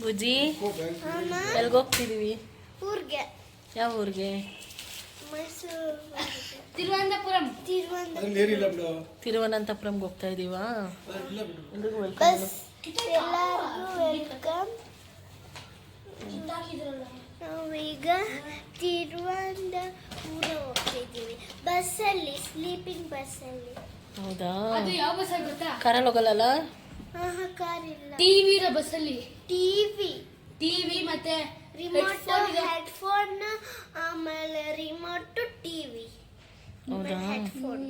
ಬುಜ್ಜಿ ಎಲ್ಲಿಗೆ ಹೋಗ್ತಿದೀವಿ? ಊರಿಗೆ. ಯಾವ ಊರಿಗೆ? ಮೈಸೂರು. ತಿರುವನಂತಪುರಂಗೆ ಹೋಗ್ತಾ ಇದೀವಾ? ಎಲ್ಲರಿಗೂ ವೆಲ್ಕಮ್. ನಾವೀಗ ತಿರುವನಂತಪುರ ಹೋಗ್ತಿದ್ದೀವಿ ಬಸ್ಸಲ್ಲಿ, ಸ್ಲೀಪಿಂಗ್ ಬಸ್ಸಲ್ಲಿ. ಹೌದಾ? ಅದು ಯಾವ ಬಸ್ ಗೊತ್ತಾ? ಕಾರಲ್ಲಿ ಹೋಗಲ್ಲ? ಕಾರಿಲ್ಲ, ಟಿವಿ ಇರೋ ಬಸ್ಸಲ್ಲಿ. ಟಿವಿ ಮತ್ತೆ ರಿಮೋಟ್, ಹೆಡ್ಫೋನ್, ಆಮೇಲೆ ರಿಮೋಟ್, ಟಿವಿ. ಹೌದಾ? ಹೆಡ್ಫೋನ್.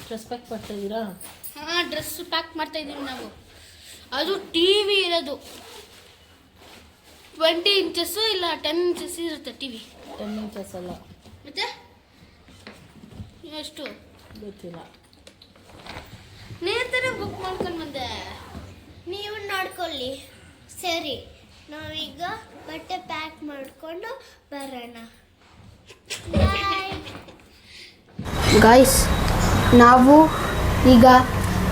ಡ್ರೆಸ್ ಪ್ಯಾಕ್ ಮಾಡ್ತಾ ಇದ್ದೀರಾ? ಹಾ, ಡ್ರೆಸ್ ಪ್ಯಾಕ್ ಮಾಡ್ತಾ ಇದೀವಿ ನಾವು. ಅದು ಟಿವಿ ಇರೋದು 20 ಇಂಚಸ್ ಇಲ್ಲ 10 ಇಂಚಸ್ ಇರುತ್ತೆ ಟಿವಿ. 10 ಇಂಚಸ್ ಅಲ್ಲ. ಮತ್ತೆ ಎಷ್ಟು ಗೊತ್ತಿಲ್ಲ. ನೇತರ ಬುಕ್ ಮಾಡ್ಕೊಂಡು ಬಂದೆ. ನೀವು ನೋಡ್ಕೊಳ್ಳಿ. ಸರಿ, ನಾವೀಗ ಬಟ್ಟೆ ಪ್ಯಾಕ್ ಮಾಡಿಕೊಂಡು ಬರೋಣ. ಗಾಯ್ಸ್, ನಾವು ಈಗ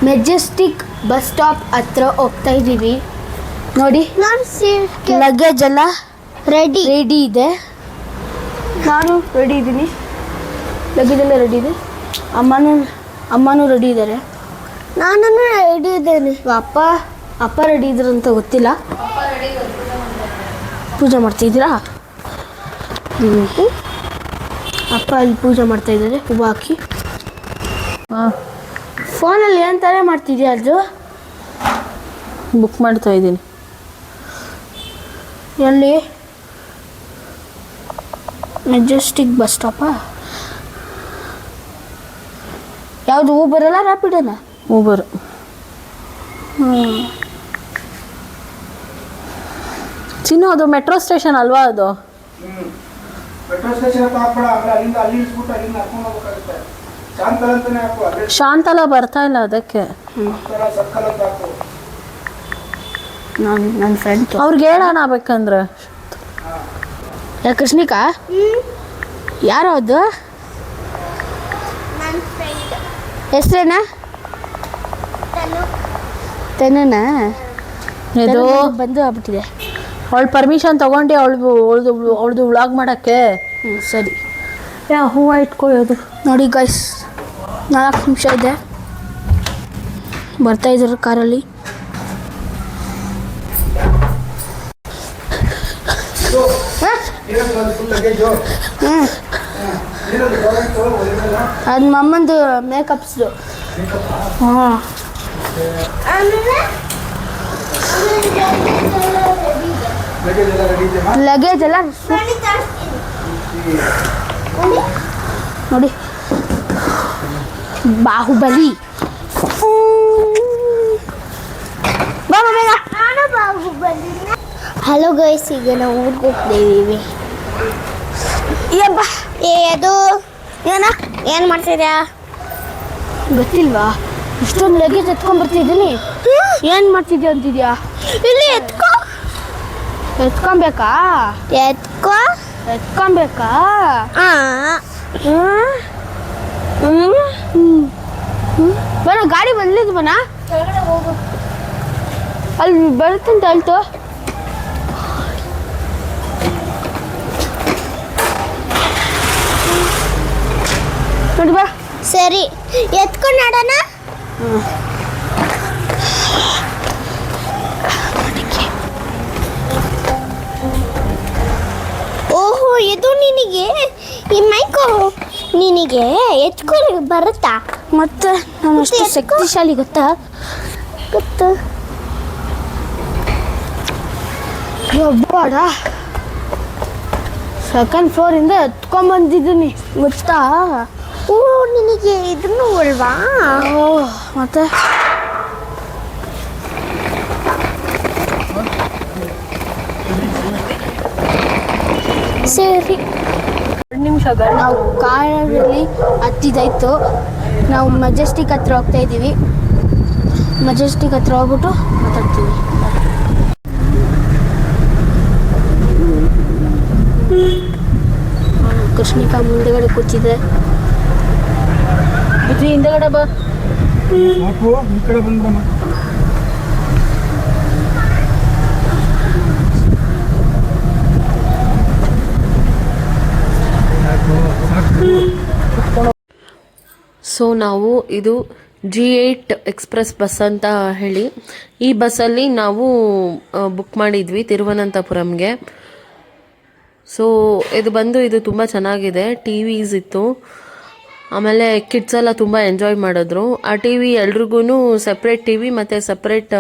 ಮೆಜೆಸ್ಟಿಕ್ ಬಸ್ ಸ್ಟಾಪ್ ಹತ್ರ ಹೋಗ್ತಾ ಇದ್ದೀವಿ. ನೋಡಿ, ಲಗೇಜ್ ಎಲ್ಲ ರೆಡಿ ಇದೆ. ನಾನು ರೆಡಿ ಇದ್ದೀನಿ, ಲಗೇಜ್ ಎಲ್ಲ ರೆಡಿ ಇದೆ. ಅಮ್ಮನೂ ರೆಡಿ ಇದ್ದಾರೆ. ನಾನು ರೆಡಿ ಇದ್ದೇನೆ. ಅಪ್ಪ ರೆಡಿ ಇದ್ರು ಅಂತ ಗೊತ್ತಿಲ್ಲ. ಪೂಜೆ ಮಾಡ್ತಾಯಿದ್ದೀರಾ? ಅಪ್ಪ ಅಲ್ಲಿ ಪೂಜೆ ಮಾಡ್ತಾ ಇದ್ದಾರೆ, ಹೂವು ಹಾಕಿ. ಫೋನಲ್ಲಿ ಏನು ಥರ ಮಾಡ್ತಿದ್ಯಾ? ಅದು ಬುಕ್ ಮಾಡ್ತಾ ಇದ್ದೀನಿ. ಎಲ್ಲಿ? ಮೆಜೆಸ್ಟಿಕ್ ಬಸ್ ಸ್ಟಾಪಾ? ಯಾವುದು, ಊಬರಲ್ಲ ರ್ಯಾಪಿಡೋನಾ? ಊಬರ್. ಚಿನ್ನು, ಅದು ಮೆಟ್ರೋ ಸ್ಟೇಷನ್ ಅಲ್ವಾ? ಅದು ಮೆಟ್ರೋ ಸ್ಟೇಷನ್ ಹಾಕ್ಬೇಡ, ಅಲ್ಲಿಂದ ಅಲ್ಲಿ ಇಳಿಸ್ಬಿಟ್ಟು ಅಲ್ಲಿಂದ ಹಾಕೊಂಡು ಹೋಗ್ಬೇಕಾಗುತ್ತೆ. ಶಾಂತಲ ಅಂತಾನೆ ಹಾಕು. ಶಾಂತಲ ಬರ್ತಾ ಇಲ್ಲ, ಅದಕ್ಕೆ. ಸರ್ಕಲ್ ಅಂತ ಹಾಕು. ನನ್ನ ಫ್ರೆಂಡ್ ಅವ್ರಿಗೆ ಹೇಳೋಣ ಬೇಕಂದ್ರೆ. ಕೃಷ್ಣಿಕಾ? ಯಾರು ಅದು? ನನ್ನ ಫ್ರೆಂಡ್. ಹೆಸ್ರೇನಾ? ತೆನನಾ? ಇದು ಬಂದು ಆಗ್ಬಿಟ್ಟಿದೆ. ಅವಳು ಪರ್ಮಿಷನ್ ತಗೊಂಡು ಅವಳದು ವ್ಲಾಗ್ ಮಾಡೋಕ್ಕೆ. ಸರಿ, ಹೂವು ಇಟ್ಕೊಳ್ಳೋದು. ನೋಡಿ ಗೈಸ್, 4 ನಿಮಿಷ ಇದೆ. ಬರ್ತಾ ಇದ್ದಾರೆ ಕಾರಲ್ಲಿ. ಅದು ಮಮ್ಮಂದು ಮೇಕಪ್ಸ್ದು. ಹಾಂ, ಲಗೇಜ್ ಎಲ್ಲ ನೋಡಿ. ಬಾಹುಬಲಿ. ಹಲೋ ಗೈಸ್, ಈಗ ನಾವು ಊರಿಗೆ ಹೋಗ್ತಿದ್ದೀವಿ. ಅದು ಏನು ಮಾಡ್ತಿದ್ಯಾ? ಗೊತ್ತಿಲ್ವಾ? ಇಷ್ಟೊಂದು ಲಗೇಜ್ ಎತ್ಕೊಂಡ್ಬರ್ತಿದ್ದೀನಿ. ಏನು ಮಾಡ್ತಿದ್ಯಾ ಅಂತಿದ್ಯಾ? ಇಲ್ಲಿ ಎತ್ಕೊಬೇಕಾ? ಎತ್ಕೊಬೇಕಾ? ಬನ ಗಾಡಿ ಬಂದಿದ್ದು ಬನ ಅಲ್ಲಿ ಬರುತ್ತಂತ ಹೇಳ್ತು. ನೋಡಿ ಬಾ. ಸರಿ, ಎತ್ಕೊಂಡು ಆಡೋಣ. ಓಹೋ, ಇದು ನಿನಗೆ ಈ ಮೈಕು ನಿನಗೆ ಎತ್ಕೊಂಡು ಬರುತ್ತಾ? ಮತ್ತೆ ನಾನು ಅಷ್ಟು ಶಕ್ತಿಶಾಲಿ ಗೊತ್ತಾ? ಗೊತ್ತು. ಒಬ್ಬಾಡ 2nd ಫ್ಲೋರಿಂದ ಎತ್ಕೊಂಡ್ಬಂದಿದ್ದೀನಿ ಗೊತ್ತಾ? ಓ, ನಿನಗೆ ಇದನ್ನು ಅಲ್ವಾ? ಓ, ಮತ್ತೆ ಸರಿ, 2 ನಿಮಿಷಗಳು. ನಾವು ಕಾರಲ್ಲಿ ಹತ್ತಿದಾಯ್ತು. ನಾವು ಮೆಜೆಸ್ಟಿಕ್ ಹತ್ರ ಹೋಗ್ತಾ ಇದ್ದೀವಿ. ಮೆಜೆಸ್ಟಿಕ್ ಹತ್ರ ಹೋಗ್ಬಿಟ್ಟು ಮಾತಾಡ್ತೀವಿ. ಕೃಷ್ಣಿಕಾ ಮುಂದೆಗಡೆ ಕೂತಿದೆ. ಹಿಂದೆಗಡೆ ಬಾ. ಈ ಕಡೆ ಬಂದ್ರಮ್ಮ. ಸೊ ನಾವು ಇದು G8 ಎಕ್ಸ್ಪ್ರೆಸ್ ಬಸ್ ಅಂತ ಹೇಳಿ ಈ ಬಸ್ಸಲ್ಲಿ ನಾವು ಬುಕ್ ಮಾಡಿದ್ವಿ ತಿರುವನಂತಪುರಂಗೆ. ಸೊ ಇದು ತುಂಬ ಚೆನ್ನಾಗಿದೆ. TVs ಇತ್ತು, ಆಮೇಲೆ ಕಿಡ್ಸ್ ಎಲ್ಲ ತುಂಬ ಎಂಜಾಯ್ ಮಾಡಿದ್ರು. ಆ TV ಎಲ್ರಿಗೂ ಸಪ್ರೇಟ್ TV ಮತ್ತು ಸಪ್ರೇಟ್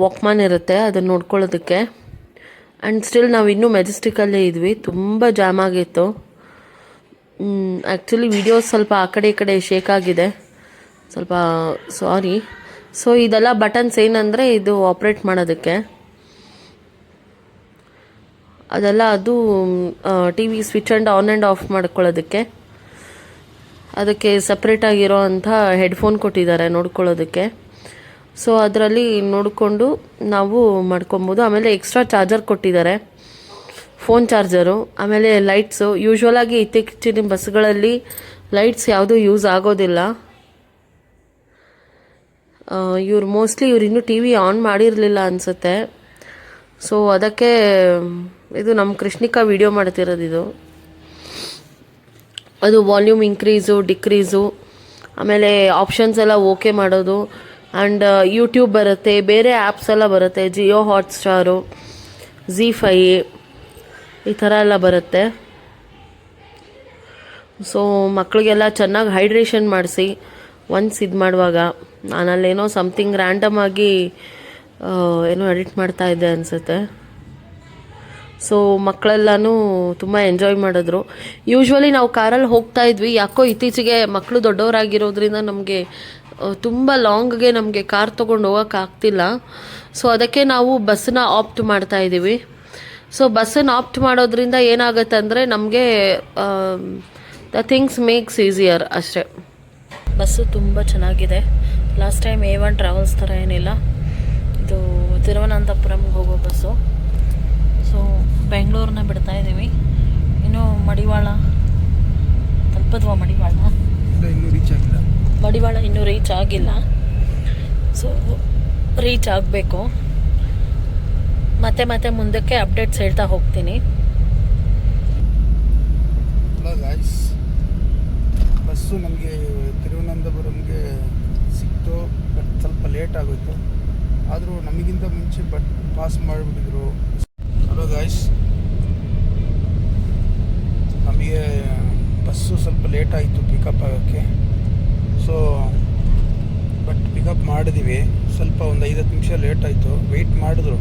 ವಾಕ್ಮ್ಯಾನ್ ಇರುತ್ತೆ ಅದನ್ನು ನೋಡ್ಕೊಳ್ಳೋದಕ್ಕೆ. ಆ್ಯಂಡ್ ಸ್ಟಿಲ್ ನಾವು ಇನ್ನೂ ಮೆಜೆಸ್ಟಿಕಲ್ಲೇ ಇದ್ವಿ, ತುಂಬ ಜಾಮ್ ಆಗಿತ್ತು. ಆ್ಯಕ್ಚುಲಿ ವಿಡಿಯೋಸ್ ಸ್ವಲ್ಪ ಆ ಕಡೆ ಈ ಕಡೆ ಶೇಕ್ ಆಗಿದೆ, ಸ್ವಲ್ಪ ಸಾರಿ. ಸೊ ಇದೆಲ್ಲ ಬಟನ್ಸ್ ಏನಂದರೆ ಇದು ಆಪ್ರೇಟ್ ಮಾಡೋದಕ್ಕೆ, ಅದೆಲ್ಲ ಅದು TV switch on and of ಮಾಡ್ಕೊಳ್ಳೋದಕ್ಕೆ. ಅದಕ್ಕೆ ಸಪ್ರೇಟಾಗಿರೋ ಅಂಥ ಹೆಡ್ಫೋನ್ ಕೊಟ್ಟಿದ್ದಾರೆ ನೋಡ್ಕೊಳ್ಳೋದಕ್ಕೆ. ಸೊ ಅದರಲ್ಲಿ ನೋಡಿಕೊಂಡು ನಾವು ಮಾಡ್ಕೊಬೋದು. ಆಮೇಲೆ ಎಕ್ಸ್ಟ್ರಾ ಚಾರ್ಜರ್ ಕೊಟ್ಟಿದ್ದಾರೆ, ಫೋನ್ ಚಾರ್ಜರು. ಆಮೇಲೆ ಲೈಟ್ಸು, ಯೂಶ್ವಲಾಗಿ ಇತ್ತೀಚಿನ ಬಸ್ಗಳಲ್ಲಿ ಲೈಟ್ಸ್ ಯಾವುದೂ ಯೂಸ್ ಆಗೋದಿಲ್ಲ. ಇವ್ರು ಇನ್ನೂ TV ಆನ್ ಮಾಡಿರಲಿಲ್ಲ ಅನಿಸುತ್ತೆ. ಸೊ ಅದಕ್ಕೆ ಇದು ನಮ್ಮ ಕೃಷ್ಣಿಕಾ ವಿಡಿಯೋ ಮಾಡ್ತಿರೋದು. ಇದು ಅದು ವಾಲ್ಯೂಮ್ ಇಂಕ್ರೀಸು ಡಿಕ್ರೀಸು, ಆಮೇಲೆ ಆಪ್ಷನ್ಸ್ ಎಲ್ಲ ಓಕೆ ಮಾಡೋದು. ಆ್ಯಂಡ್ ಯೂಟ್ಯೂಬ್ ಬರುತ್ತೆ, ಬೇರೆ ಆ್ಯಪ್ಸ್ ಎಲ್ಲ ಬರುತ್ತೆ, ಜಿಯೋ ಹಾಟ್ಸ್ಟಾರು, ZEE5 ಈ ಥರ ಎಲ್ಲ ಬರುತ್ತೆ. ಸೊ ಮಕ್ಕಳಿಗೆಲ್ಲ ಚೆನ್ನಾಗಿ ಹೈಡ್ರೇಷನ್ ಮಾಡಿಸಿ ಒನ್ಸ್ ಇದು ಮಾಡುವಾಗ. ನಾನಲ್ಲೇನೋ ಸಮಥಿಂಗ್ ರ್ಯಾಂಡಮ್ ಆಗಿ ಏನೋ ಎಡಿಟ್ ಮಾಡ್ತಾ ಇದ್ದೆ ಅನಿಸುತ್ತೆ. ಸೊ ಮಕ್ಕಳೆಲ್ಲನೂ ತುಂಬ ಎಂಜಾಯ್ ಮಾಡಿದ್ರು. ಯೂಶ್ವಲಿ ನಾವು ಕಾರಲ್ಲಿ ಹೋಗ್ತಾ ಇದ್ವಿ, ಯಾಕೋ ಇತ್ತೀಚೆಗೆ ಮಕ್ಕಳು ದೊಡ್ಡವರಾಗಿರೋದ್ರಿಂದ ನಮಗೆ ತುಂಬ ಲಾಂಗ್ಗೆ ನಮಗೆ ಕಾರ್ ತೊಗೊಂಡು ಹೋಗೋಕ್ಕಾಗ್ತಿಲ್ಲ. ಸೊ ಅದಕ್ಕೆ ನಾವು ಬಸ್ಸನ್ನ ಆಪ್ಟ್ ಮಾಡ್ತಾ ಇದ್ದೀವಿ. ಸೊ ಬಸ್ಸನ್ನು ಆಪ್ಟ್ ಮಾಡೋದ್ರಿಂದ ಏನಾಗುತ್ತೆ ಅಂದರೆ ನಮಗೆ ದ ಥಿಂಗ್ಸ್ ಮೇಕ್ಸ್ ಈಸಿಯರ್ ಅಷ್ಟೇ. ಬಸ್ಸು ತುಂಬ ಚೆನ್ನಾಗಿದೆ. ಲಾಸ್ಟ್ ಟೈಮ್ A1 ಟ್ರಾವೆಲ್ಸ್ ಥರ ಏನಿಲ್ಲ, ಇದು ತಿರುವನಂತಪುರಂಗೆ ಹೋಗೋ ಬಸ್ಸು. ಸೊ ಬೆಂಗಳೂರನ್ನ ಬಿಡ್ತಾ ಇದ್ದೀವಿ. ಇನ್ನು ಮಡಿವಾಳ ತಲುಪಿದ್ವಾ? ಮಡಿವಾಳ ಇನ್ನೂ ರೀಚ್ ಆಗಿಲ್ಲ. ಸೊ ರೀಚ್ ಆಗಬೇಕು. ಮತ್ತೆ ಮುಂದಕ್ಕೆ ಅಪ್ಡೇಟ್ಸ್ ಹೇಳ್ತಾ ಹೋಗ್ತೀನಿ. ಬಸ್ಸು ನಮಗೆ ತಿರುವನಂತಪುರಂಗೆ ಸಿಕ್ತು, ಬಟ್ ಸ್ವಲ್ಪ ಲೇಟ್ ಆಗೋಯ್ತು. ಆದರೂ ನಮಗಿಂತ ಮುಂಚೆ ಪಾಸ್ ಮಾಡಿಬಿಟ್ಟಿದ್ರು. ಹಲೋ ಗಾಯ್ಸ್, ನಮಗೆ ಬಸ್ಸು ಸ್ವಲ್ಪ ಲೇಟ್ ಆಯಿತು ಪಿಕಪ್ ಆಗೋಕ್ಕೆ. ಸೊ ಬಟ್ ಪಿಕಪ್ ಮಾಡಿದ್ವಿ. ಸ್ವಲ್ಪ ಒಂದು 5-10 ನಿಮಿಷ ಲೇಟ್ ಆಯಿತು, ವೆಯ್ಟ್ ಮಾಡಿದ್ರು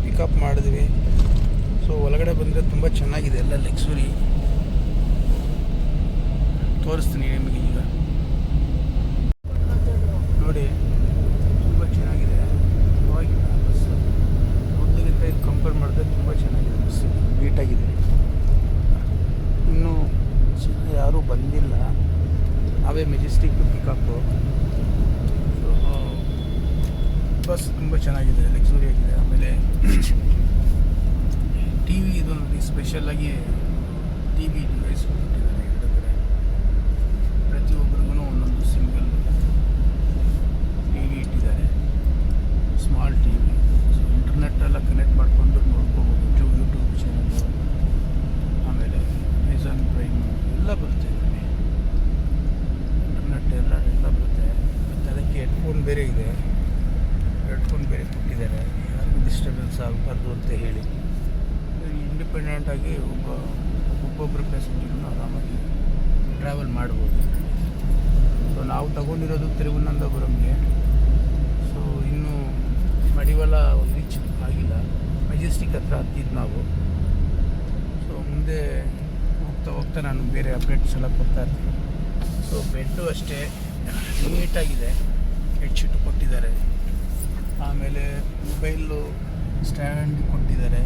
ಪಿಕಪ್ ಮಾಡಿದ್ವಿ. ಸೊ ಒಳಗಡೆ ಬಂದರೆ ತುಂಬ ಚೆನ್ನಾಗಿದೆ, ಎಲ್ಲ ಲಕ್ಸುರಿ. ತೋರಿಸ್ತೀನಿ ನಿಮಗೆ ಈಗ ನೋಡಿ, ತುಂಬ ಚೆನ್ನಾಗಿದೆ. ಪರವಾಗಿಲ್ಲ ಬಸ್ಸು, ಮೊದಲಿಗಿಂತ ಇದು ಕಂಪೇರ್ ಮಾಡಿದ್ರೆ ತುಂಬ ಚೆನ್ನಾಗಿದೆ ಬಸ್ಸು, ನೀಟಾಗಿದೆ. ಇನ್ನೂ ಯಾರೂ ಬಂದಿಲ್ಲ, ನಾವೇ ಮೆಜೆಸ್ಟಿಕ್ ಪಿಕಪ್ಪು. ಸೊ ಬಸ್ ತುಂಬ ಚೆನ್ನಾಗಿದೆ, ಲಕ್ಸುರಿ ಆಗಿದೆ. ಆಮೇಲೆ TV ಇದು ನೋಡಿ, ಸ್ಪೆಷಲಾಗಿ TV ಡಿವೈಸ್ ಕೊಟ್ಟಿದ್ದಾರೆ. ಎರಡು ಕಡೆ ಪ್ರತಿಯೊಬ್ಬರಿಗೂ ಒಂದೊಂದು ಸಿಂಗಲ್ TV ಇಟ್ಟಿದ್ದಾರೆ, ಸ್ಮಾಲ್ TV. ಸೊ ಇಂಟರ್ನೆಟ್ ಎಲ್ಲ ಕನೆಕ್ಟ್ ಮಾಡಿಕೊಂಡು ನೋಡ್ಕೋಬೋದು. ಯೂಟ್ಯೂಬ್ ಚಾನಲ್ಲು, ಆಮೇಲೆ ಅಮೆಝಾನ್ ಪ್ರೈಮ್ ಎಲ್ಲ ಬರುತ್ತೆ ಇದರಲ್ಲಿ, ಇಂಟರ್ನೆಟ್ ಎಲ್ಲ ಬರುತ್ತೆ. ಮತ್ತು ಅದಕ್ಕೆ ಹೆಡ್ಫೋನ್ ಬೇರೆ ಇದೆ, ಹೆಡ್ಫೋನ್ ಬೇರೆ ಕೊಟ್ಟಿದ್ದಾರೆ, ಯಾರಿಗೂ ಡಿಸ್ಟರ್ಬೆನ್ಸ್ ಆಗಬಾರ್ದು ಅಂತ ಹೇಳಿ. ಇಂಡಿಪೆಂಡೆಂಟಾಗಿ ಒಬ್ಬೊಬ್ಬರು ಪ್ಯಾಸೆಂಜರ್ನು ಆರಾಮಾಗಿ ಟ್ರಾವೆಲ್ ಮಾಡ್ಬೋದು. ಸೊ ನಾವು ತಗೊಂಡಿರೋದು ತಿರುವನಂತಪುರಂಗೆ. ಸೊ ಇನ್ನೂ ಮಡಿವಾಳ ರೀಚ್ ಆಗಿಲ್ಲ, ಮೆಜೆಸ್ಟಿಕ್ ಹತ್ರ ಹತ್ತಿದ್ದು ನಾವು. ಸೊ ಮುಂದೆ ಹೋಗ್ತಾ ನಾನು ಬೇರೆ ಅಪ್ಡೇಟ್ಸ್ ಎಲ್ಲ ಕೊಡ್ತಾ ಇರ್ತೀನಿ. ಸೊ ಬೆಡ್ಡು ಅಷ್ಟೇ ನೀಟಾಗಿದೆ, ಬೆಡ್ಶೀಟು ಕೊಟ್ಟಿದ್ದಾರೆ. ಆಮೇಲೆ ಮೊಬೈಲು ಸ್ಟ್ಯಾಂಡ್ ಕೊಟ್ಟಿದ್ದಾರೆ,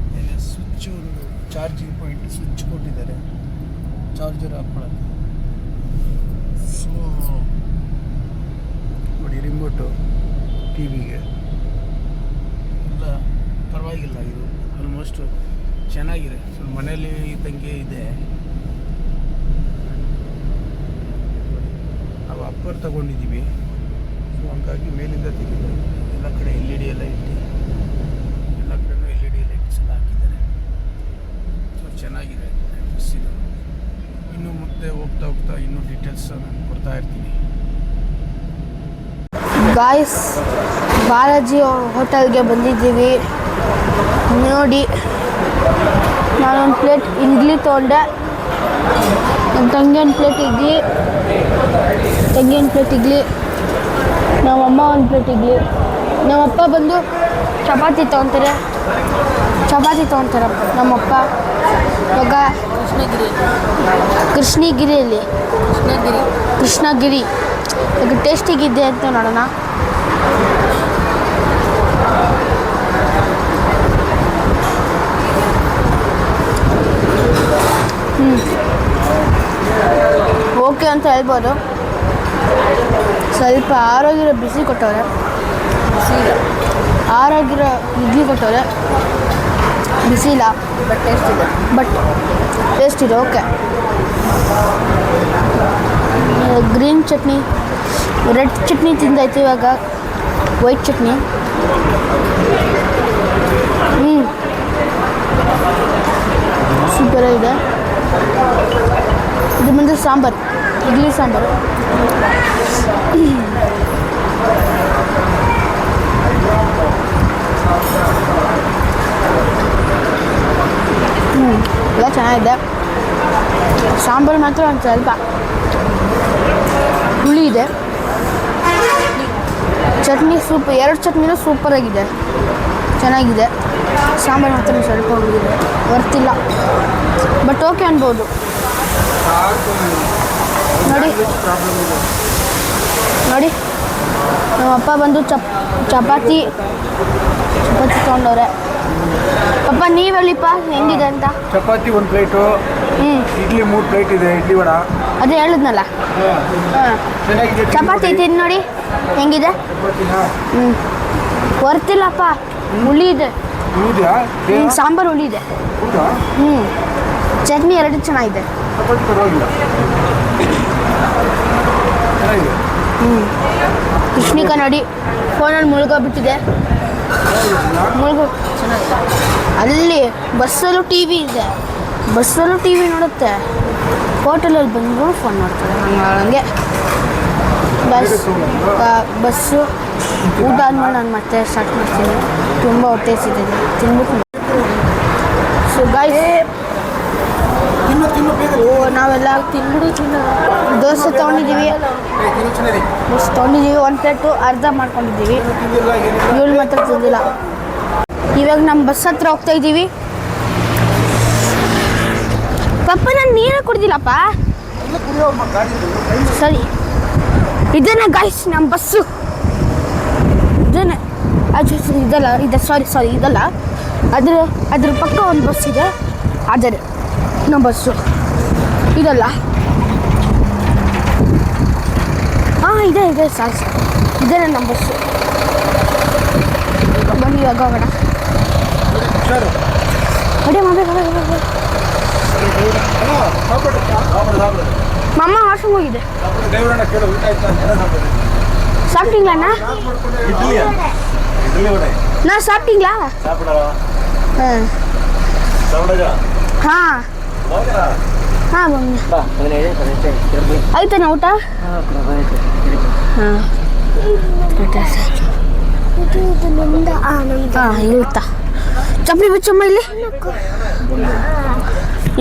ಆಮೇಲೆ ಸ್ವಿಚ್ಚು, ಒಂದು ಚಾರ್ಜಿಂಗ್ ಪಾಯಿಂಟ್ ಸ್ವಿಚ್ ಕೊಟ್ಟಿದ್ದಾರೆ, ಚಾರ್ಜರ್ ಹಾಕ್ಕೊಳ್ಳೋಕ್ಕೆ. ಸೊ ನೋಡಿ, ರಿಮೋಟು TVಗೆ ಎಲ್ಲ ಪರವಾಗಿಲ್ಲ. ಇದು ಆಲ್ಮೋಸ್ಟ್ ಚೆನ್ನಾಗಿದೆ. ಸೊ ಮನೇಲಿ ಇದ್ದಂಗೆ ಇದೆ. ನಾವು ಅಪ್ಪರ್ ತಗೊಂಡಿದ್ದೀವಿ, ಸೊ ಹಂಗಾಗಿ ಮೇಲಿಂದ ತೆಗಿದ್ದಾರೆ. ಎಲ್ಲ ಕಡೆ LED ಎಲ್ಲ ಇಟ್ಟು, ಎಲ್ಲ ಕಡೆನೂ LED ಲೈಟ್ಸ್ ಎಲ್ಲ ಹಾಕಿದ್ದಾರೆ. ಸೊ ಚೆನ್ನಾಗಿದೆ ಬಸ್ ಇದು. ಇನ್ನು ಮತ್ತೆ ಹೋಗ್ತಾ ಹೋಗ್ತಾ ಇನ್ನೂ ಡೀಟೇಲ್ಸ್ ನಾನು ಕೊಡ್ತಾ ಇರ್ತೀನಿ. ಗಾಯ್ಸ್, ಬಾಲಾಜಿ ಹೋಟೆಲ್ಗೆ ಬಂದಿದ್ದೀವಿ. ನೋಡಿ, ನಾನೊಂದು ಪ್ಲೇಟ್ ಇಡ್ಲಿ ತೊಗೊಂಡೆ, ನಮ್ಮ ತಂಗಿ ಒಂದು ಪ್ಲೇಟ್ ಇಡ್ಲಿ, ನಮ್ಮಮ್ಮ ಒಂದು ಪ್ಲೇಟ್ ಇಡ್ಲಿ, ನಮ್ಮಪ್ಪ ಬಂದು ಚಪಾತಿ ತೊಗೊತಾರೆ. ನಮ್ಮಪ್ಪ ಇವಾಗ ಕೃಷ್ಣಗಿರಿ ಈಗ ಟೇಸ್ಟಿಗಿದೆ ಅಂತ ನೋಡೋಣ. ಓಕೆ ಅಂತ ಹೇಳ್ಬೋದು. ಸ್ವಲ್ಪ ಆರೋಗ್ಯ ಬಿಸಿ ಕೊಟ್ಟವ್ರೆ, ಆರೋಗ್ಯ ಇಡ್ಲಿ ಕೊಟ್ಟವ್ರೆ, ಬಿಸಿ ಇಲ್ಲ ಬಟ್ ಟೇಸ್ಟ್ ಇದೆ. Okay, green chutney, red chutney ತಿಂದಾಯ್ತು, ಇವಾಗ ವೈಟ್ ಚಟ್ನಿ. ಸೂಪರಾಗಿದೆ. ಇದು ಬಂದು ಸಾಂಬಾರು, ಇಡ್ಲಿ ಸಾಂಬಾರು. ಎಲ್ಲ ಚೆನ್ನಾಗಿದೆ. ಸಾಂಬಾರು ಮಾತ್ರ ಒಂದು ಸ್ವಲ್ಪ ಹುಳಿ ಇದೆ. ಚಟ್ನಿ ಸೂಪರ್, 2 ಚಟ್ನಿನೂ ಸೂಪರಾಗಿದೆ, ಚೆನ್ನಾಗಿದೆ. ಸಾಂಬಾರು ಮಾತ್ರ ಸ್ವಲ್ಪ ಹುಳಿಇದೆ, ವರ್ತಿಲ್ಲ, ಬಟ್ ಓಕೆ ಅನ್ಬೋದು. ನೋಡಿ ನಮ್ಮಪ್ಪ ಬಂದು ಚಪಾತಿ ತೊಗೊಂಡವ್ರೆ. ಅಪ್ಪ ನೀವೆಲ್ಲಿಪ್ಪ, ಹೆಂಗಿದೆ ಅಂತ? ಚಪಾತಿ 1 ಪ್ಲೇಟು, ಇಡ್ಲಿ 3 ಪ್ಲೇಟ್ ಇದೆ, ಇಡ್ಲಿ ವಡ. ಅದೇ ಹೇಳಿದ್ನಲ್ಲ. ಚಪಾತಿ ತಿಂದು ನೋಡಿ ಹೆಂಗಿದೆ. ವರ್ತಿಲ್ಲಪ್ಪ, ಹುಳಿ ಇದೆ. ಸಾಂಬಾರು ಹುಳಿ ಇದೆ. ಚಟ್ನಿ 2 ಚೆನ್ನಾಗಿದೆ. ಕೃಷ್ಣಿಕಾ ನೋಡಿ ಫೋನಲ್ಲಿ ಮುಳುಗೋಗ್ಬಿಟ್ಟಿದೆ. ಅಲ್ಲಿ ಬಸ್ಸಲ್ಲೂ ಟಿ ವಿ ಇದೆ, ಬಸ್ಸಲ್ಲೂ ಟಿ ವಿ ನೋಡುತ್ತೆ, ಹೋಟೆಲಲ್ಲಿ ಬಂದು ಫೋನ್ ಮಾಡ್ತಾರೆ. ಹಂಗೆ ಬಸ್ಸು ಊಟ ಆದ್ಮೇಲೆ ನಾನು ಮತ್ತೆ ಸ್ಟಾರ್ಟ್ ಮಾಡ್ತೀನಿ. ತುಂಬ ಹೊಟ್ಟೆ ಸಿಗ್ತಿದೆ, ತಿನ್ಬಿಟ್ಟು. ಸೊ ಗಾಯ್ಸ್, ನಾವೆಲ್ಲ ದೋಸೆ ತೊಗೊಂಡಿದ್ದೀವಿ, 1 ಪ್ಲೇಟು ಅರ್ಧ ಮಾಡ್ಕೊಂಡಿದ್ದೀವಿ. ಇವಳು ಮಾತ್ರ ತಿಂದಿಲ್ಲ. ಇವಾಗ ನಮ್ಮ ಬಸ್ ಹತ್ರ ಹೋಗ್ತಾ ಇದ್ದೀವಿ. ಪಪ್ಪ ನಾನು ನೀರೇ ಕುಡ್ದಿಲ್ಲಪ್ಪ. ಸರಿ, ಇದೇನೆ ಗಾಯ್ಸ್ ನಮ್ಮ ಬಸ್ಸು, ಇದೇನೆ. ಸಾರಿ ಇದಲ್ಲ, ಅದ್ರ ಪಕ್ಕ ಒಂದು ಬಸ್ ಇದೆ, ಆದರೆ ನಮ್ಮ ಬಸ್ಸು ಇದಲ್ಲ. ಇದೆ ಸಾರಿ, ಇದೇನೆ ನಮ್ಮ ಬಸ್ಸು. ಬನ್ನಿ ಇವಾಗ ಹೋಗೋಣ. ಮಮ್ಮ ವಾಶ್ರೂಮ್ ಹೋಗಿದೆ. சாப்பிட்டீங்களா அண்ணா? நான் சாப்பிட்டீங்களா? ಹಾಂ ಆಯ್ತಾನ ಊಟ? ಹಾಂ ಇಳ್ತಾ ಚಪ್ಪಲಿ ಬಿಚ್ಚಮ್ಮ,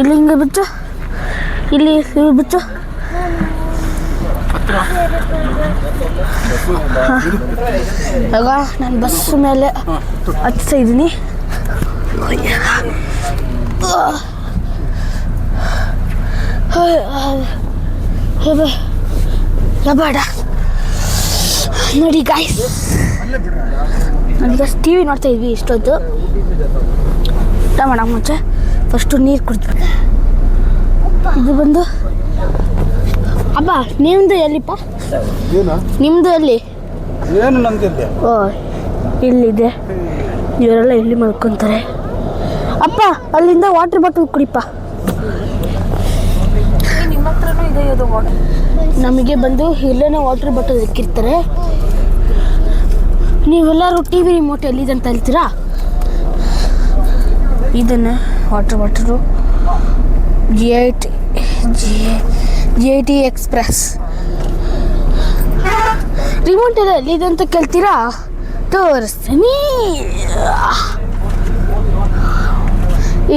ಇಲ್ಲಿ ಹಿಂಗೆ ಬಿಚ್ಚು, ಇಲ್ಲಿ ಬಿಚ್ಚು. ಇವಾಗ ನಾನು ಬಸ್ ಮೇಲೆ ಹತ್ತಾ ಇದ್ದೀನಿ. ಬೇಡ ನೋಡಿ ಗಾಯ್ಸ್, ನನಗೆ ಟಿ ವಿ ನೋಡ್ತಾ ಇದ್ವಿ ಇಷ್ಟೊತ್ತು. ಊಟ ಮಾಡೋಕೆ ಮುಂಚೆ ಫಸ್ಟು ನೀರು ಕುಡಿದ್ಬಿಟ್ಟು. ಇದು ಬಂದು ಅಪ್ಪ ನಿಮ್ಮದು ಎಲ್ಲಿಪ್ಪ? ನಿಮ್ಮದು ಎಲ್ಲಿ? ಏನು ನಮ್ದಿದೆ? ಓ ಇಲ್ಲಿದೆ. ಇವರೆಲ್ಲ ಇಲ್ಲಿ ಮಲ್ಕೊತಾರೆ. ಅಪ್ಪ ಅಲ್ಲಿಂದ ವಾಟರ್ ಬಾಟಲ್ ಕುಡಿಪ್ಪ. ನಿಮ್ಮ ಹತ್ರನೂ ಇದೆ ಅದು ವಾಟರ್. ನಮಗೆ ಬಂದು ಇಲ್ಲೇನೋ ವಾಟರ್ ಬಾಟಲ್ ಇಕ್ಕಿರ್ತಾರೆ. ನೀವೆಲ್ಲರೂ ಟಿ ವಿ ರಿಮೋಟ್ ಎಲ್ಲಿದೆ ಅಂತ ಹೇಳ್ತೀರಾ? ಇದನ್ನು water bottle G8 JT express. Remote ಎಲ್ಲ ಎಲ್ಲಿದೆ ಅಂತ ಕೇಳ್ತೀರಾ? ತೋರಿಸ್ತೀನಿ.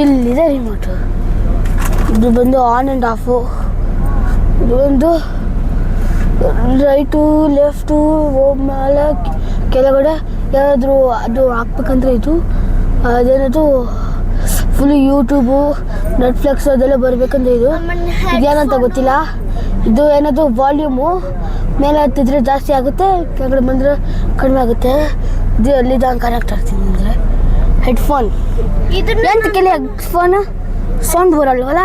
ಇಲ್ಲಿದೆ ರಿಮೋಟು. ಇದು ಬಂದು ಆನ್ ಆ್ಯಂಡ್ ಆಫು. ಇದು ಒಂದು ರೈಟು ಲೆಫ್ಟು ಮೇಲೆ ಕೆಳಗಡೆ ಯಾರಾದರೂ ಅದು ಹಾಕ್ಬೇಕಂದ್ರೆ ಇದು ಅದೇನದು ಫುಲ್ ಯೂಟ್ಯೂಬು ನೆಟ್ಫ್ಲಿಕ್ಸ್ ಅದೆಲ್ಲ ಬರಬೇಕಂದ್ರೆ ಇದು ಇದೇನಂತ ಗೊತ್ತಿಲ್ಲ. ಇದು ಏನದು ವಾಲ್ಯೂಮು ಮೇಲೆ ಹತ್ತಿದ್ರೆ ಜಾಸ್ತಿ ಆಗುತ್ತೆ, ಕೆಳಗಡೆ ಬಂದರೆ ಕಡಿಮೆ ಆಗುತ್ತೆ. ಇದು ಎಲ್ಲಿದೆ ಕನೆಕ್ಟ್ ಆಗ್ತೀನಿ ಅಂದರೆ ಹೆಡ್ಫೋನ್. ಎಂತ ಕೇಳಿ ಹೆಡ್ಫೋನ್ ಸೌಂಡ್ ಬರಲ್ವಲ್ಲ,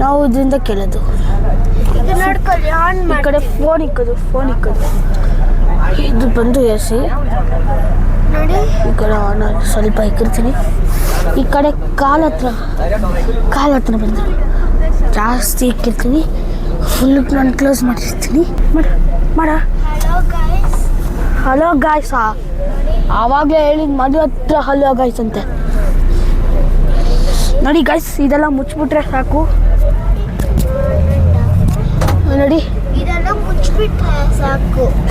ನಾವು ಇದರಿಂದ ಕೇಳೋದು. ನೋಡ್ಕೊಳ್ಳಿ ಆನ್ ಈ ಕಡೆ ಫೋನ್ ಇಕ್ಕೋದು. ಇದು ಬಂದು ಎಸಿ ನೋಡಿ. ಈ ಕಡೆ ಆನ್ ಸ್ವಲ್ಪ ಇಕ್ಕಿರ್ತೀನಿ. ಈ ಕಡೆ ಕಾಲ ಹತ್ರ ಬಂದು ಜಾಸ್ತಿ ಇಕ್ಕಿರ್ತೀನಿ. ಫುಲ್ ನಾನು ಕ್ಲೋಸ್ ಮಾಡಿರ್ತೀನಿ. ಮಾಡ ಹಲೋ ಗಾಯ್ಸ್. ಆವಾಗಲೇ ಹೇಳಿದ ಮದುವೆ ಹತ್ರ ಹಲೋ ಗಾಯ್ಸ್ ಅಂತೆ. ನೋಡಿ ಗಾಯ್ಸ್, ಇದೆಲ್ಲ ಮುಚ್ಚಿಬಿಟ್ರೆ ಸಾಕು. ನೋಡಿ ಇದೆಲ್ಲ ಮುಚ್ಚಿಬಿಟ್ರೆ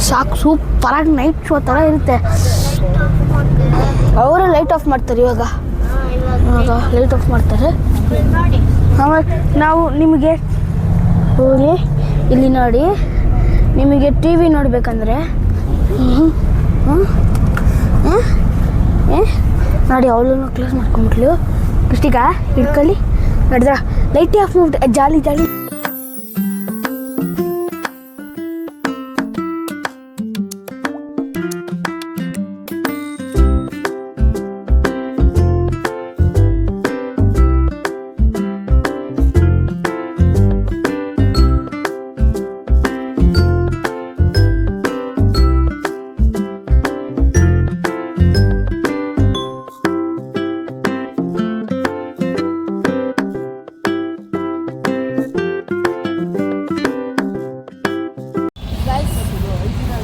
ಸಾಕು. ಸೂಪರಾಗಿ ನೈಟ್ ಶೋ ಥರ ಇರುತ್ತೆ. ಅವರು ಲೈಟ್ ಆಫ್ ಮಾಡ್ತಾರೆ ಇವಾಗ ಲೈಟ್ ಆಫ್ ಮಾಡ್ತಾರೆ. ಆಮೇಲೆ ನಾವು ನಿಮಗೆ ಇಲ್ಲಿ ನೋಡಿ, ನಿಮಗೆ TV ನೋಡಬೇಕಂದ್ರೆ ನೋಡಿ ಅವಳನ್ನು ಕ್ಲೋಸ್ ಮಾಡ್ಕೊಂಬಿಟ್ಲು. ಇಷ್ಟೀಗ ಹಿಡ್ಕೊಳ್ಳಿ. ನೋಡಿದ್ರ ಲೈಟ್ ಆಫ್ ಮಾಡ್ಬಿಟ್ಟು ಜಾಲಿ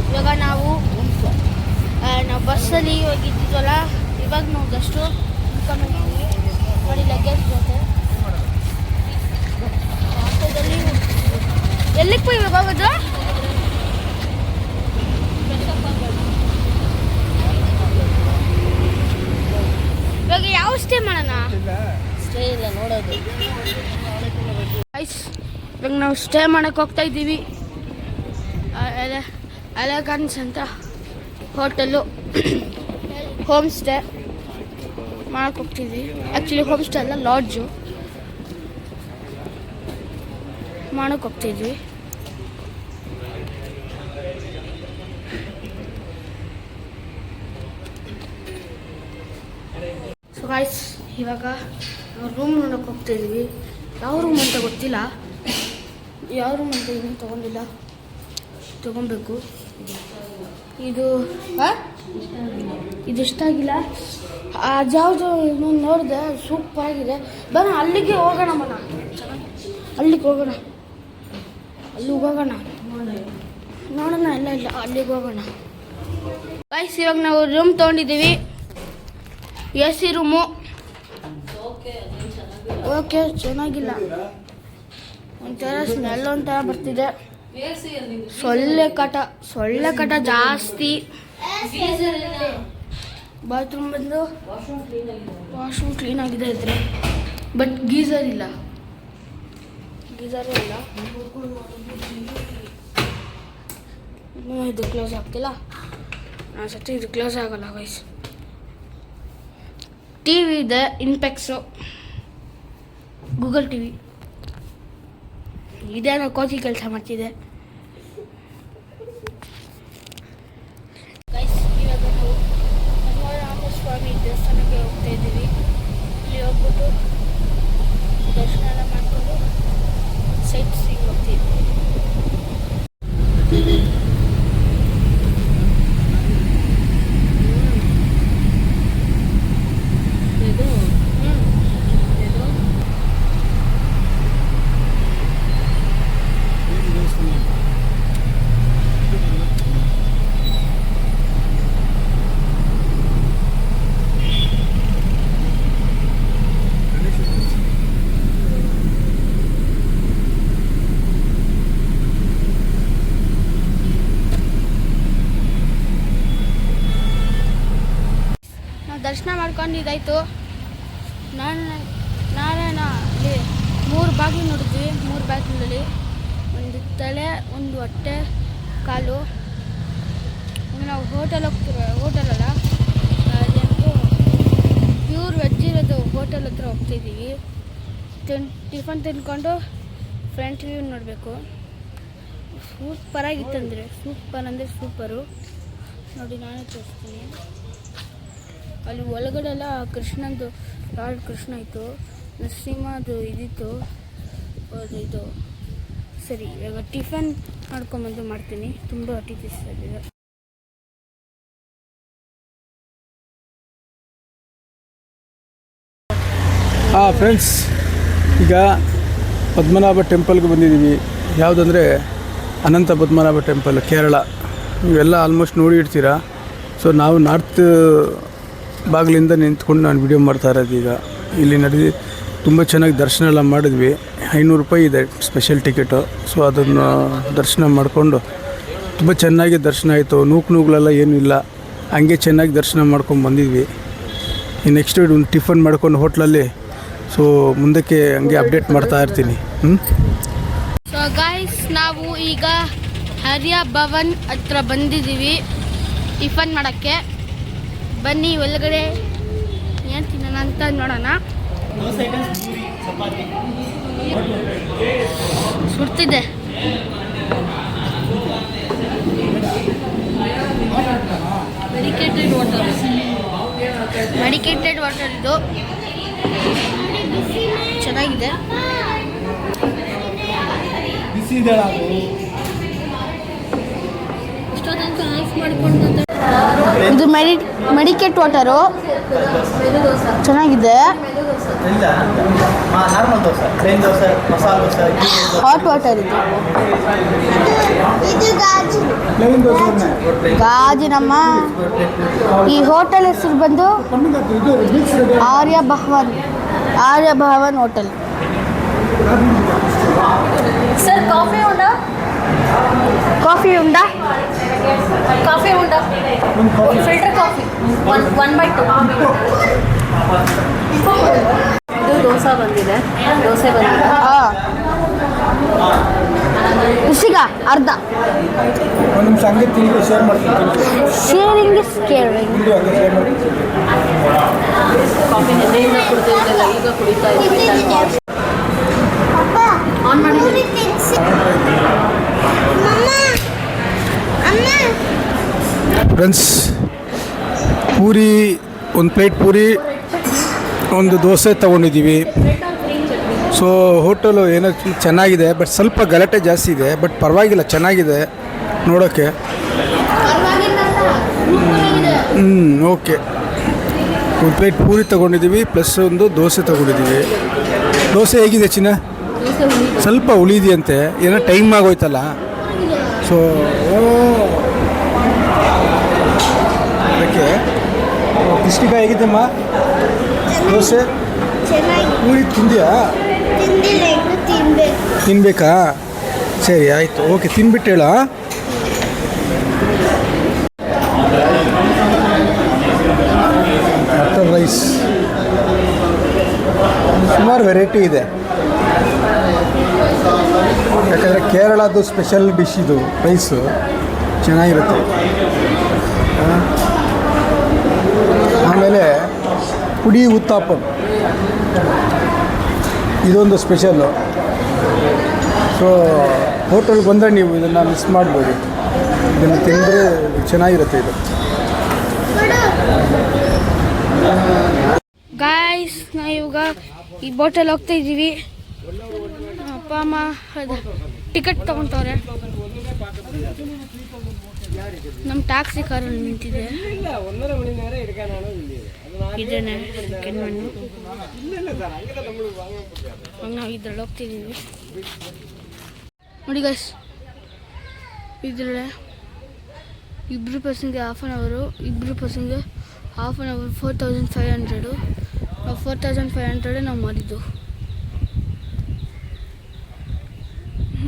ಇವಾಗ ನಾವು ಬಸ್ಸಲ್ಲಿ ಹೋಗಿದ್ವಲ್ಲ, ಇವಾಗ ನಾವು ಜಸ್ಟು ನೋಡಿ ಲಗೇಜ್ ಜೊತೆ ಆಟೋದಲ್ಲಿ ಎಲ್ಲಿಗೆ ಹೋಗಿ ಹೋಗೋದು? ಇವಾಗ ಯಾವ ಸ್ಟೇ ಮಾಡೋಣ? ಸ್ಟೇ ಇಲ್ಲ, ನೋಡೋದು. ಇವಾಗ ನಾವು ಸ್ಟೇ ಮಾಡೋಕ್ಕೆ ಹೋಗ್ತಾ ಇದ್ದೀವಿ. ಎಲೆಗನ್ಸ್ ಅಂತ ಹೋಟೆಲ್ಲು ಹೋಮ್ ಸ್ಟೇ ಮಾಡಕ್ಕೆ ಹೋಗ್ತಿದ್ವಿ. ಆ್ಯಕ್ಚುಲಿ ಹೋಮ್ ಸ್ಟೇ ಅಲ್ಲ, ಲಾಡ್ಜು ಮಾಡಕ್ಕೆ ಹೋಗ್ತಿದ್ವಿ. ಸೊ ಗೈಸ್, ಇವಾಗ ನಾವು ರೂಮ್ ನೋಡೋಕೆ ಹೋಗ್ತಾಯಿದ್ವಿ. ಯಾವ ರೂಮ್ ಅಂತ ಗೊತ್ತಿಲ್ಲ, ಯಾವ ರೂಮ್ ಅಂತ ಇನ್ನೂ ತೊಗೊಂಡಿಲ್ಲ, ತೊಗೊಬೇಕು. ಇದು ಇಷ್ಟಾಗಿಲ್ಲ. ಅದ್ಯಾವುದು ಇನ್ನೊಂದು ನೋಡಿದೆ, ಸೂಪರಾಗಿದೆ. ಬರೋಣ ಅಲ್ಲಿಗೆ ಹೋಗೋಣ. ಅಲ್ಲಿಗೆ ಹೋಗೋಣ, ನೋಡೋಣ. ಇಲ್ಲ ಅಲ್ಲಿಗೆ ಹೋಗೋಣ. ಗೈಸ್, ಇವಾಗ ನಾವು ರೂಮ್ ತೊಗೊಂಡಿದ್ದೀವಿ. AC room. ಓಕೆ, ಚೆನ್ನಾಗಿಲ್ಲ. ಒಂಥರ ಸ್ಮೆಲ್ ಒಂಥರ ಬರ್ತಿದೆ. ಸೊಳ್ಳೆ ಕಾಟ ಜಾಸ್ತಿ. ಬಾತ್ರೂಮ್ ಬಂದು ವಾಶ್ರೂಮ್ ಕ್ಲೀನ್ ಆಗಿದೆ ಇದ್ರೆ, ಬಟ್ ಗೀಸರ್ ಇಲ್ಲ. ಇನ್ನೂ ಇದು ಕ್ಲೋಸ್ ಆಗ್ತಿಲ್ಲ. ಸತಿ ಇದು ಕ್ಲೋಸ್ ಆಗಲ್ಲ ವಯಸ್. TV ಇದೆ, ಇನ್ಪೆಕ್ಸು, ಗೂಗಲ್ TV. ಇದೇನೋ ಕೋಚಿ ಕೆಲಸ ಮಾಡ್ತಿದೆ. ಇವಾಗ ನಾವು ಸ್ವಾಮಿ ದೇವಸ್ಥಾನಕ್ಕೆ ಹೋಗ್ತಾ ಇದ್ದೀವಿ. ಇಲ್ಲಿ ಹೋಗ್ಬಿಟ್ಟು ದರ್ಶನ ಎಲ್ಲ ಮಾಡಿಕೊಂಡು ಸೈಟ್ ಸೀಯಿಂಗ್ ಹೋಗ್ತಿದ್ವಿ. ದರ್ಶನ ಮಾಡ್ಕೊಂಡು ಇದಾಯಿತು. ನಾಳೆ ಅಲ್ಲಿ 3 ಬಾಗಿಲು ನೋಡಿದ್ವಿ. 3 ಬಾಗಿಲಲ್ಲಿ ಒಂದು ತಲೆ, ಒಂದು ಹೊಟ್ಟೆ, ಕಾಲು. ನಾವು ಹೋಟೆಲ್ ಹೋಗ್ತೀವಿ, ಹೋಟೆಲ್ ಅಲ್ಲ ಅದೇನು ಪ್ಯೂರ್ ವೆಜ್ ಇರೋದು ಹೋಟೆಲ್ ಹತ್ರ ಹೋಗ್ತಿದ್ದೀವಿ. ಟಿಫನ್ ತಿಂದ್ಕೊಂಡು ಫ್ರಂಟ್ ವ್ಯೂ ನೋಡಬೇಕು. ಸೂಪರಾಗಿತ್ತಂದರೆ ಸೂಪರು ನೋಡಿ. ನಾನೇ ತೋರಿಸ್ತೀನಿ. ಅಲ್ಲಿ ಒಳಗಡೆ ಎಲ್ಲ ಕೃಷ್ಣಂದು ಲಾರ್ಡ್ ಕೃಷ್ಣ ಇತ್ತು, ನರಸಿಂಹದು ಇದಿತ್ತು. ಇದು ಸರಿ, ಇವಾಗ ಟಿಫನ್ ಮಾಡ್ಕೊಂಬಂದು ಮಾಡ್ತೀನಿ. ತುಂಬ ಹೊಟ್ಟೆ ತಿರ್ಸಿದೆ. ಫ್ರೆಂಡ್ಸ್, ಈಗ ಪದ್ಮನಾಭ ಟೆಂಪಲ್ಗೆ ಬಂದಿದ್ದೀವಿ. ಯಾವುದಂದರೆ ಅನಂತ ಪದ್ಮನಾಭ ಟೆಂಪಲ್, ಕೇರಳ. ನೀವೆಲ್ಲ ಆಲ್ಮೋಸ್ಟ್ ನೋಡಿ ಇರ್ತೀರ. ಸೊ ನಾವು ನಾರ್ತ್ ಬಾಗಿಲಿಂದ ನಿಂತ್ಕೊಂಡು ನಾನು ವಿಡಿಯೋ ಮಾಡ್ತಾ ಇರೋದು. ಈಗ ಇಲ್ಲಿ ತುಂಬ ಚೆನ್ನಾಗಿ ದರ್ಶನ ಎಲ್ಲ ಮಾಡಿದ್ವಿ. 500 ರೂಪಾಯಿ ಇದೆ ಸ್ಪೆಷಲ್ ಟಿಕೆಟು. ಸೊ ಅದನ್ನು ದರ್ಶನ ಮಾಡಿಕೊಂಡು ತುಂಬ ಚೆನ್ನಾಗಿ ದರ್ಶನ ಆಯಿತು. ನೂಕುನುಗ್ಗಳೆಲ್ಲ ಏನೂ ಇಲ್ಲ, ಹಂಗೆ ಚೆನ್ನಾಗಿ ದರ್ಶನ ಮಾಡ್ಕೊಂಡು ಬಂದಿದ್ವಿ. ಈ ನೆಕ್ಸ್ಟ್ ಒಂದು ಟಿಫನ್ ಮಾಡ್ಕೊಂಡು ಹೋಟ್ಲಲ್ಲಿ ಸೊ ಮುಂದಕ್ಕೆ ಹಂಗೆ ಅಪ್ಡೇಟ್ ಮಾಡ್ತಾ ಇರ್ತೀನಿ. ಸೊ ಗೈಸ್, ನಾವು ಈಗ ಆರ್ಯ ಭವನ್ ಹತ್ರ ಬಂದಿದ್ದೀವಿ ಟಿಫನ್ ಮಾಡೋಕ್ಕೆ. ಬನ್ನಿ ಒಳಗಡೆ ಏನು ತಿನ್ನೋಣ ಅಂತ ನೋಡೋಣ. ಸುಡ್ತಿದೆ. ಮೆಡಿಕೇಟೆಡ್ ವಾಟರ್ ಇದು ಚೆನ್ನಾಗಿದೆ. ಇದು ಮೆಡಿಕೇಟ್ ವಾಟರು ಚೆನ್ನಾಗಿದೆ. ಹಾಟ್ ವಾಟರ್ ಇದು. ಗಾಜಿನಮ್ಮ. ಈ ಹೋಟೆಲ್ ಹೆಸರು ಬಂದು Arya Bhavan hotel. Sir coffee ಉಂಡಾ? ಕಾಫಿ ಉಂಡಾ? Filter coffee 1/2. ಇದು ದೋಸೆ ಬಂದಿದೆ. ಹಾಂ, ಬಿಸಿಗ ಅರ್ಧ. Sharing is caring. ಕಾಫಿ ನಿನ್ನೆಯಿಂದ ಕುಡಿದಿರಲಿಲ್ಲ, ಈಗ ಕುಡಿತಾ ಇದ್ದೀವಿ. ಆನ್ ಮಾಡಿ. ಫ್ರೆಂಡ್ಸ್, ಪೂರಿ, ಒಂದು ಪ್ಲೇಟ್ ಪೂರಿ, ಒಂದು ದೋಸೆ ತೊಗೊಂಡಿದ್ದೀವಿ. ಸೊ ಹೋಟೆಲು ಏನೋ ಚೆನ್ನಾಗಿದೆ, ಬಟ್ ಸ್ವಲ್ಪ ಗಲಾಟೆ ಜಾಸ್ತಿ ಇದೆ. ಬಟ್ ಪರವಾಗಿಲ್ಲ, ಚೆನ್ನಾಗಿದೆ ನೋಡೋಕ್ಕೆ. ಓಕೆ. ಒಂದು ಪ್ಲೇಟ್ ಪೂರಿ ತೊಗೊಂಡಿದ್ದೀವಿ, ಪ್ಲಸ್ ಒಂದು ದೋಸೆ ತೊಗೊಂಡಿದ್ದೀವಿ. ದೋಸೆ ಹೇಗಿದೆ ಚಿನ್ನ? ಸ್ವಲ್ಪ ಉಳಿದಿಯಂತೆ, ಏನೋ ಟೈಮ್ ಆಗೋಯ್ತಲ್ಲ. ಸೊ ಅದಕ್ಕೆ ಇಷ್ಟಿಕ ಹೇಗಿದ್ದಮ್ಮ ದೋಸೆ? ಪೂರಿ ತಿಂದಿಯಾ? ತಿನ್ಬೇಕಾ? ಸರಿ, ಆಯಿತು, ಓಕೆ, ತಿನ್ಬಿಟ್ಟು ಹೇಳ. ಮಟನ್ ರೈಸ್ ಸುಮಾರು ವೆರೈಟಿ ಇದೆ. ಯಾಕಂದರೆ ಕೇರಳದ್ದು ಸ್ಪೆಷಲ್ ಡಿಶ್ ಇದು ರೈಸು, ಚೆನ್ನಾಗಿರುತ್ತೆ. ಆಮೇಲೆ ಪುಡಿ ಉತ್ತಾಪಂ ಇದೊಂದು ಸ್ಪೆಷಲ್ಲು. ಸೊ ಹೋಟೆಲ್ಗೆ ಬಂದರೆ ನೀವು ಇದನ್ನು ಮಿಸ್ ಮಾಡ್ಬೋದು. ಇದನ್ನು ತಿಂದರೆ ಚೆನ್ನಾಗಿರುತ್ತೆ ಇದು. ಗಾಯ್ಸ್, ನಾವು ಇವಾಗ ಈ ಬೋಟಲ್ಲಿ ಹೋಗ್ತಾ ಇದ್ದೀವಿ. ಅಪ್ಪ ಅಮ್ಮ ಅದು ಟಿಕೆಟ್ ತೊಗೊತವ್ರೆ. ನಮ್ಮ ಟ್ಯಾಕ್ಸಿ ಕಾರಲ್ಲಿ ನಿಂತಿದೆ. ಇದೇನೆ ಸೆಕೆಂಡ್ ಮಣ್ಣು. ನಾವು ಇದ್ರಲ್ಲಿ ಹೋಗ್ತಿದ್ದೀವಿ ನೋಡಿ ಗೈಸ್. ಇದರಲ್ಲೇ ಇಬ್ಬರು ಪರ್ಸನ್ಗೆ ಇಬ್ಬರು ಪರ್ಸನ್ಗೆ ಹಾಫ್ ಆನ್ ಅವರ್ 4500. 4500 ನಾವು ಮಾಡಿದ್ದು.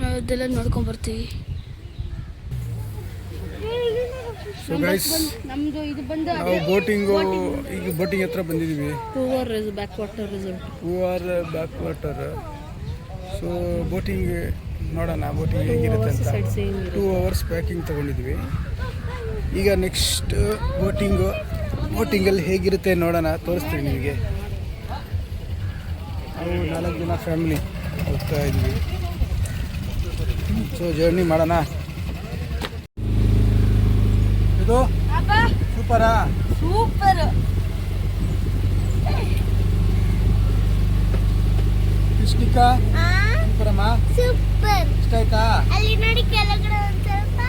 ನಾವು ಇದೆಲ್ಲ ನೋಡ್ಕೊಂಬರ್ತೀವಿ. ಸೊ ಗೈಸ್ ನಮ್ದು ಇದು ಬಂದು ನಾವು ಬೋಟಿಂಗು ಈಗ ಬೋಟಿಂಗ್ ಹತ್ರ ಬಂದಿದ್ದೀವಿ. Poovar back water resort. Poovar back water. So boating ನೋಡೋಣ ಬೋಟಿಂಗ್ ಹೇಗಿರುತ್ತೆ ಅಂತ. 2 hours ಪ್ಯಾಕಿಂಗ್ ತೊಗೊಂಡಿದ್ವಿ. ಈಗ ನೆಕ್ಸ್ಟ್ ಬೋಟಿಂಗಲ್ಲಿ ಹೇಗಿರುತ್ತೆ ನೋಡೋಣ, ತೋರಿಸ್ತೀವಿ ನಿಮಗೆ. ನಾವು 4 ಜನ ಫ್ಯಾಮಿಲಿ ಹೋಗ್ತಾ ಇದ್ವಿ. ಸೊ ಜರ್ನಿ ಮಾಡೋಣ. ಇದು ಸೂಪರಾ? ಸೂಪರ್. ಕೃಷ್ಣಿಕಾ ಸೂಪರಮ್ಮ? ಸೂಪರ್. ಇಷ್ಟ ಆಯ್ತಾ? ಅಲ್ಲಿ ನೋಡಿ ಕೆಳಗಡೆ ಒಂದು ಸ್ವಲ್ಪ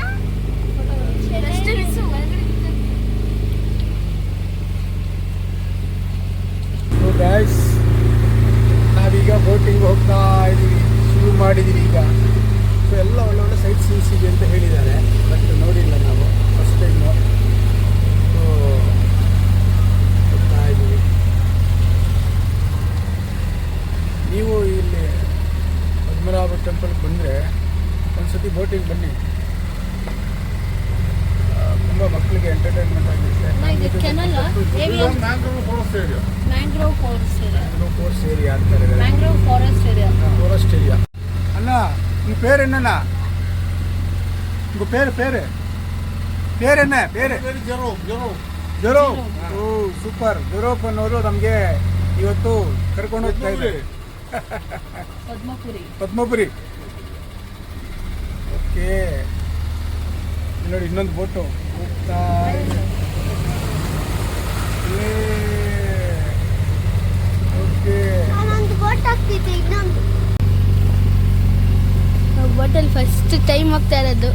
ಸೊ ಗೈಸ್ ನಾವೀಗ ಬೋಟಿಂಗ್ ಹೋಗ್ತಾ ಇದ್ದೀವಿ, ಶುರು ಮಾಡಿದ್ದೀವಿ ಈಗ. ಸೊ ಎಲ್ಲ ಒಳ್ಳೊಳ್ಳೆ ಸೈಟ್ ಸೀನ್ಸ್ ಇದೆ ಅಂತ ಹೇಳಿದ್ದಾರೆ, ಬಟ್ ನೋಡಿಲ್ಲ ನಾವು, ಫಸ್ಟ್ ಟೈಮು. ಸೊ ಹೋಗ್ತಾ ಇದ್ದೀವಿ. ನೀವು ಇಲ್ಲಿ ಪದ್ಮನಾಭ ಟೆಂಪಲ್ಗೆ ಬಂದರೆ ಒಂದ್ಸತಿ ಬೋಟಿಂಗ್ ಬನ್ನಿ. ತುಂಬ ಮಕ್ಕಳಿಗೆ ಎಂಟರ್ಟೈನ್ಮೆಂಟ್ ಆಗುತ್ತೆ. ಮ್ಯಾಂಗ್ರೋವ್ ಫೋರ್ಸ್ ಏರಿಯಾ ಅಂತಾರೆ, ಫಾರೆಸ್ಟ್ ಏರಿಯಾ. ಅಣ್ಣ உங்க பேர் என்னண்ணா? உங்க பேர் என்ன? பேரு ಜೆರೋ. ಓ ಸೂಪರ್. ಜೆರೋಪ್ ಅನ್ನೋರು ನಮಗೆ ಇವತ್ತು ಕರ್ಕೊಂಡು ಹೋಗ್ತಾ ಇದ್ದಾರೆ. ಪದ್ಮಪುರಿ. ಓಕೆ ನೋಡಿ ಇನ್ನೊಂದು ಬೋಟು ಹೋಗ್ತಾ ಓಕೆ. ನಾನೊಂದು ಬೋಟ್ ಆಗ್ತಿದ್ದೆ, ಇನ್ನೊಂದು ಬೋಟಲ್ಲಿ ಫಸ್ಟ್ ಟೈಮ್ ಹೋಗ್ತಾ ಇರೋದು.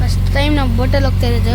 ಫಸ್ಟ್ ಟೈಮ್ ನಾವು ಬೋಟಲ್ಲಿ ಹೋಗ್ತಾ ಇರೋದು.